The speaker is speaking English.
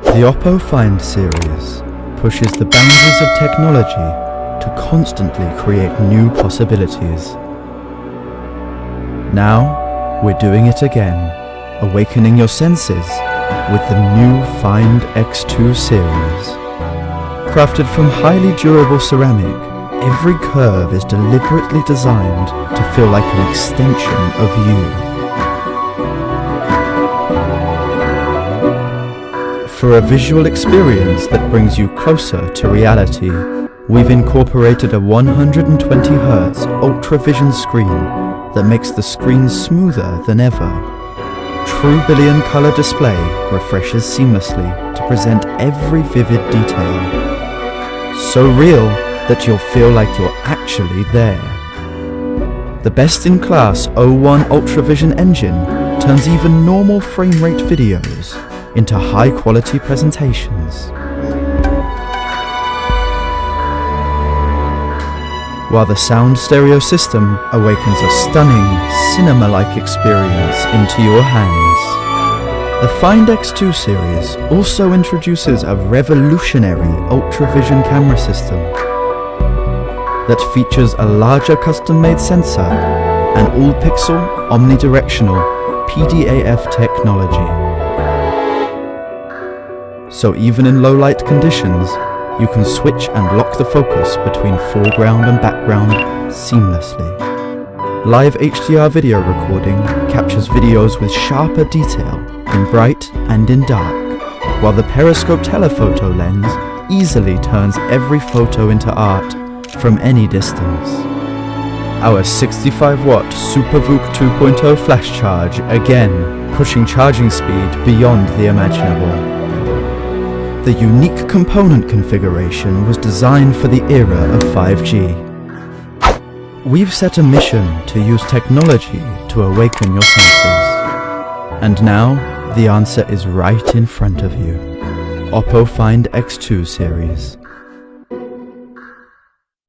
The OPPO Find series pushes the boundaries of technology to constantly create new possibilities. Now, we're doing it again, awakening your senses with the new Find X2 series. Crafted from highly durable ceramic, every curve is deliberately designed to feel like an extension of you. For a visual experience that brings you closer to reality, we've incorporated a 120Hz UltraVision screen that makes the screen smoother than ever. True billion color display refreshes seamlessly to present every vivid detail. So real that you'll feel like you're actually there. The best-in-class O1 UltraVision engine turns even normal frame rate videos into high-quality presentations. While the sound stereo system awakens a stunning, cinema-like experience into your hands. The Find X2 series also introduces a revolutionary UltraVision camera system that features a larger custom-made sensor and all-pixel, omnidirectional PDAF technology. So even in low-light conditions, you can switch and lock the focus between foreground and background seamlessly. Live HDR video recording captures videos with sharper detail in bright and in dark, while the periscope telephoto lens easily turns every photo into art from any distance. Our 65-watt SuperVOOC 2.0 flash charge, again pushing charging speed beyond the imaginable. The unique component configuration was designed for the era of 5G. We've set a mission to use technology to awaken your senses. And now, the answer is right in front of you. OPPO Find X2 series.